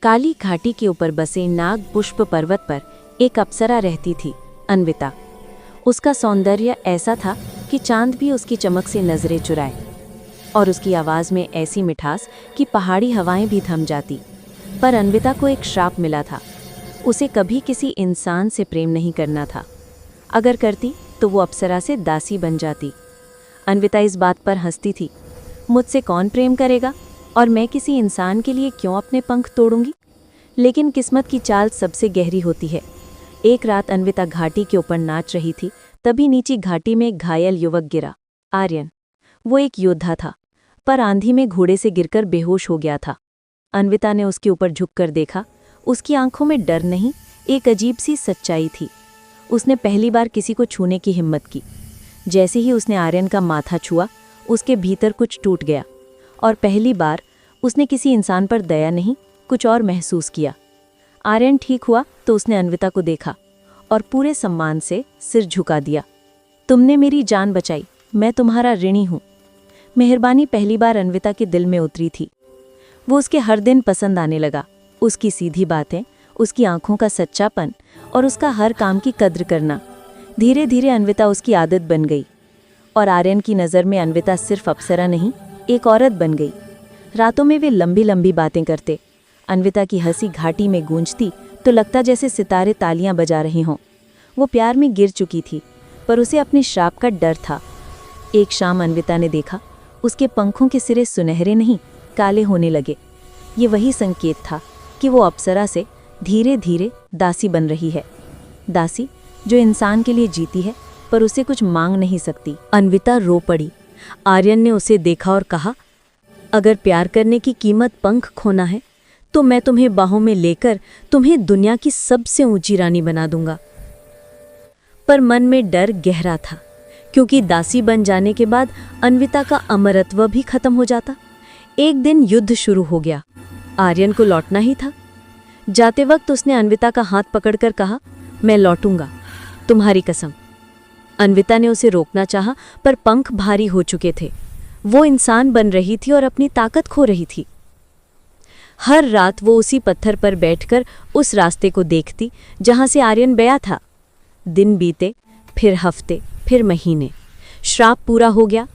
काली घाटी के ऊपर बसे नाग पुष्प पर्वत पर एक अप्सरा रहती थी, अन्विता। उसका सौंदर्य ऐसा था कि चांद भी उसकी चमक से नजरें चुराए, और उसकी आवाज़ में ऐसी मिठास कि पहाड़ी हवाएं भी थम जाती। पर अन्विता को एक श्राप मिला था। उसे कभी किसी इंसान से प्रेम नहीं करना था। अगर करती तो वो अप्सरा से दासी बन जाती। अन्विता इस बात पर हंसती थी, मुझसे कौन प्रेम करेगा और मैं किसी इंसान के लिए क्यों अपने पंख तोड़ूंगी। लेकिन किस्मत की चाल सबसे गहरी होती है। एक रात अन्विता घाटी के ऊपर नाच रही थी, तभी नीची घाटी में एक घायल युवक गिरा, आर्यन। वो एक योद्धा था, पर आंधी में घोड़े से गिरकर बेहोश हो गया था। अन्विता ने उसके ऊपर झुककर देखा। उसकी आंखों में डर नहीं, एक अजीब सी सच्चाई थी। उसने पहली बार किसी को छूने की हिम्मत की। जैसे ही उसने आर्यन का माथा छुआ, उसके भीतर कुछ टूट गया, और पहली बार उसने किसी इंसान पर दया नहीं, कुछ और महसूस किया। आर्यन ठीक हुआ तो उसने अन्विता को देखा और पूरे सम्मान से सिर झुका दिया। तुमने मेरी जान बचाई, मैं तुम्हारा ऋणी हूँ। मेहरबानी पहली बार अन्विता के दिल में उतरी थी। वो उसके हर दिन पसंद आने लगा। उसकी सीधी बातें, उसकी आंखों का सच्चापन और उसका हर काम की कद्र करना। धीरे धीरे अन्विता उसकी आदत बन गई, और आर्यन की नज़र में अन्विता सिर्फ अप्सरा नहीं, एक औरत बन गई। रातों में वे लंबी लंबी बातें करते। अन्विता की हंसी घाटी में गूंजती तो लगता जैसे सितारे तालियां बजा रहे हों। वो प्यार में गिर चुकी थी, पर उसे अपने श्राप का डर था। एक शाम अन्विता ने देखा, उसके पंखों के सिरे सुनहरे नहीं, काले होने लगे। ये वही संकेत था कि वो अप्सरा से धीरे धीरे दासी बन रही है। दासी जो इंसान के लिए जीती है, पर उसे कुछ मांग नहीं सकती। अन्विता रो पड़ी। आर्यन ने उसे देखा और कहा, अगर प्यार करने की कीमत पंख खोना है तो मैं तुम्हें बाहों में लेकर तुम्हें दुनिया की सबसे ऊंची रानी बना दूंगा। पर मन में डर गहरा था, क्योंकि दासी बन जाने के बाद अन्विता का अमरत्व भी खत्म हो जाता। एक दिन युद्ध शुरू हो गया। आर्यन को लौटना ही था। जाते वक्त उसने अन्विता का हाथ पकड़कर कहा, मैं लौटूंगा, तुम्हारी कसम। अन्विता ने उसे रोकना चाहा, पर पंख भारी हो चुके थे। वो इंसान बन रही थी और अपनी ताकत खो रही थी। हर रात वो उसी पत्थर पर बैठकर उस रास्ते को देखती जहां से आर्यन गया था। दिन बीते, फिर हफ्ते, फिर महीने। श्राप पूरा हो गया।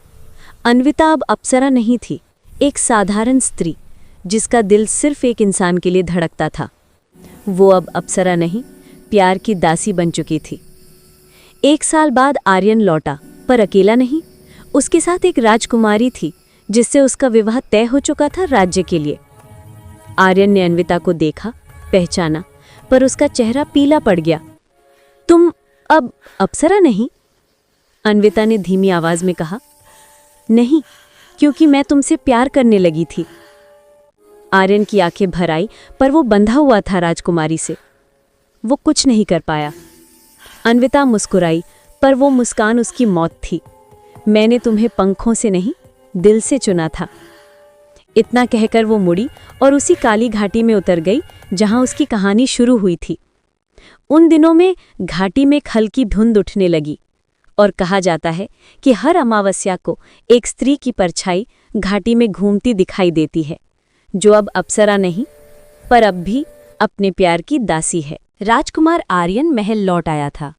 अन्विता अब अप्सरा नहीं थी, एक साधारण स्त्री जिसका दिल सिर्फ एक इंसान के लिए धड़कता था। वो अब अप्सरा नहीं, प्यार की दासी बन चुकी थी। 1 साल बाद आर्यन लौटा, पर अकेला नहीं। उसके साथ एक राजकुमारी थी जिससे उसका विवाह तय हो चुका था राज्य के लिए। आर्यन ने अन्विता को देखा, पहचाना, पर उसका चेहरा पीला पड़ गया। तुम अब अप्सरा नहीं? अन्विता ने धीमी आवाज में कहा, नहीं, क्योंकि मैं तुमसे प्यार करने लगी थी। आर्यन की आंखें भर आई, पर वो बंधा हुआ था राजकुमारी से। वो कुछ नहीं कर पाया। अन्विता मुस्कुराई, पर वो मुस्कान उसकी मौत थी। मैंने तुम्हें पंखों से नहीं, दिल से चुना था। इतना कहकर वो मुड़ी और उसी काली घाटी में उतर गई जहां उसकी कहानी शुरू हुई थी। उन दिनों में घाटी में हल्की धुंध उठने लगी, और कहा जाता है कि हर अमावस्या को एक स्त्री की परछाई घाटी में घूमती दिखाई देती है, जो अब अप्सरा नहीं, पर अब भी अपने प्यार की दासी है। राजकुमार आर्यन महल लौट आया था।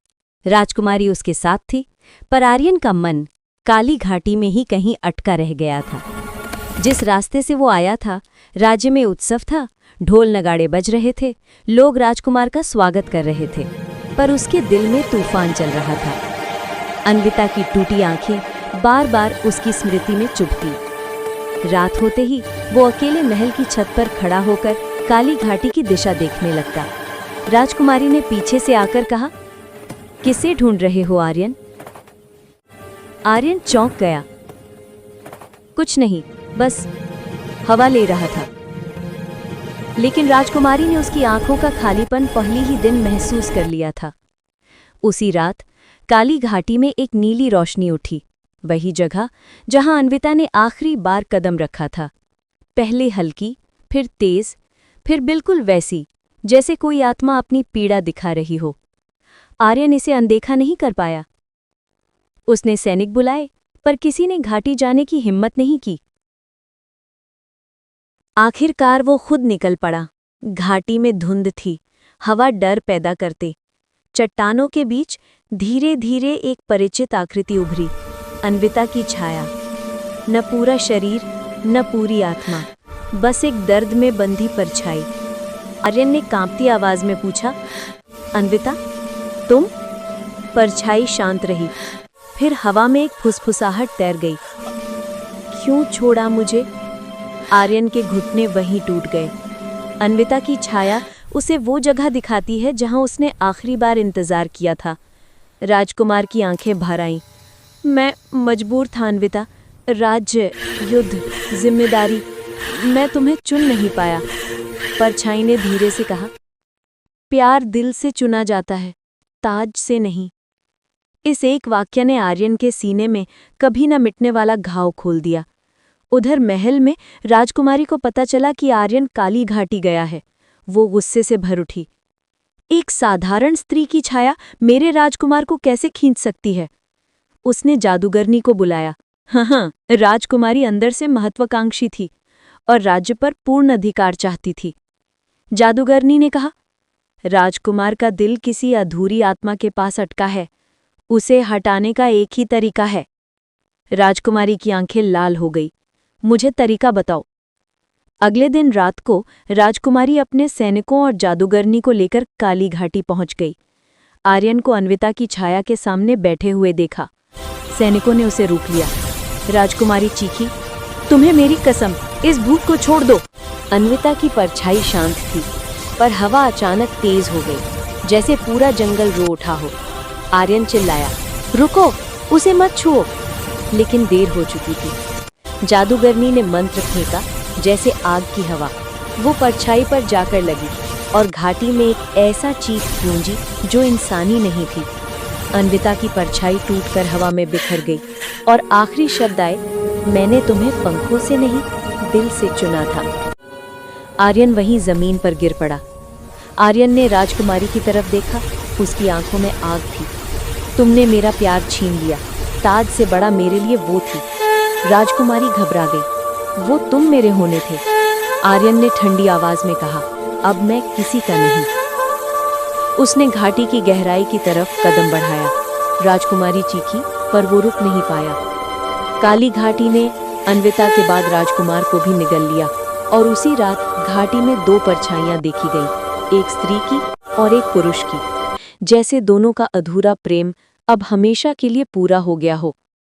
राजकुमारी उसके साथ थी, पर आर्यन का मन काली घाटी में ही कहीं अटका रह गया था। जिस रास्ते से वो आया था, राज्य में उत्सव था, ढोल नगाड़े बज रहे थे, लोग राजकुमार का स्वागत कर रहे थे, पर उसके दिल में तूफान चल रहा था। अन्विता की टूटी आंखें बार बार उसकी स्मृति में चुभती। रात होते ही वो अकेले महल की छत पर खड़ा होकर काली घाटी की दिशा देखने लगता। राजकुमारी ने पीछे से आकर कहा, किसे ढूंढ रहे हो आर्यन? आर्यन चौंक गया। कुछ नहीं, बस हवा ले रहा था। लेकिन राजकुमारी ने उसकी आंखों का खालीपन पहले ही दिन महसूस कर लिया था। उसी रात काली घाटी में एक नीली रोशनी उठी, वही जगह जहां अन्विता ने आखिरी बार कदम रखा था। पहले हल्की, फिर तेज, फिर बिल्कुल वैसी जैसे कोई आत्मा अपनी पीड़ा दिखा रही हो। आर्यन इसे अनदेखा नहीं कर पाया। उसने सैनिक बुलाए, पर किसी ने घाटी जाने की हिम्मत नहीं की। आखिरकार वो खुद निकल पड़ा। घाटी में धुंध थी, हवा डर पैदा करते। चट्टानों के बीच धीरे धीरे एक परिचित आकृति उभरी, अन्विता की छाया। न पूरा शरीर, न पूरी आत्मा, बस एक दर्द में बंधी परछाई। आर्यन ने कांपती आवाज में पूछा, अन्विता, तुम? परछाई शांत रही, फिर हवा में एक फुसफुसाहट तैर गई। क्यों छोड़ा मुझे? आर्यन के घुटने वहीं टूट गए। अन्विता की छाया उसे वो जगह दिखाती है जहां उसने आखिरी बार इंतजार किया था। राजकुमार की आंखें भर आईं। मैं मजबूर था अन्विता, राज्य, युद्ध, जिम्मेदारी, मैं तुम्हें चुन नहीं पाया। परछाई ने धीरे से कहा, प्यार दिल से चुना जाता है, ताज से नहीं। इस एक वाक्य ने आर्यन के सीने में कभी न मिटने वाला घाव खोल दिया। उधर महल में राजकुमारी को पता चला कि आर्यन काली घाटी गया है। वो गुस्से से भर उठी। एक साधारण स्त्री की छाया मेरे राजकुमार को कैसे खींच सकती है? उसने जादूगरनी को बुलाया। हाँ, राजकुमारी अंदर से महत्वाकांक्षी थी और राज्य पर पूर्ण अधिकार चाहती थी। जादूगरनी ने कहा, राजकुमार का दिल किसी अधूरी आत्मा के पास अटका है, उसे हटाने का एक ही तरीका है। राजकुमारी की आंखें लाल हो गई। मुझे तरीका बताओ। अगले दिन रात को राजकुमारी अपने सैनिकों और जादूगरनी को लेकर काली घाटी पहुंच गई। आर्यन को अन्विता की छाया के सामने बैठे हुए देखा। सैनिकों ने उसे रोक लिया। राजकुमारी चीखी, तुम्हें मेरी कसम, इस भूत को छोड़ दो। अन्विता की परछाई शांत थी, पर हवा अचानक तेज हो गई, जैसे पूरा जंगल रो उठा हो। आर्यन चिल्लाया, रुको, उसे मत छुओ। लेकिन देर हो चुकी थी। जादूगरनी ने मंत्र फेंका, जैसे आग की हवा। वो परछाई पर जाकर लगी और घाटी में एक ऐसा चीख गूंजी जो इंसानी नहीं थी। अन्विता की परछाई टूटकर हवा में बिखर गई और आखिरी शब्द आए, मैंने तुम्हें पंखों से नहीं, दिल से चुना था। आर्यन वहीं जमीन पर गिर पड़ा। आर्यन ने राजकुमारी की तरफ देखा, उसकी आंखों में आग थी। तुमने मेरा प्यार छीन लिया, ताज से बड़ा मेरे लिए वो थी। राजकुमारी घबरा गई। वो तुम मेरे होने थे। आर्यन ने ठंडी आवाज में कहा, अब मैं किसी का नहीं। उसने घाटी की गहराई की तरफ कदम बढ़ाया। राजकुमारी चीखी, पर वो रुक नहीं पाया। काली घाटी ने अन्विता के बाद राजकुमार को भी निगल लिया और उसी रात घाटी में दो परछाइयां देखी गईं, एक स्त्री की और एक पुरुष की, जैसे दोनों का अधूरा प्रेम अब हमेशा के लिए पूरा हो गया हो।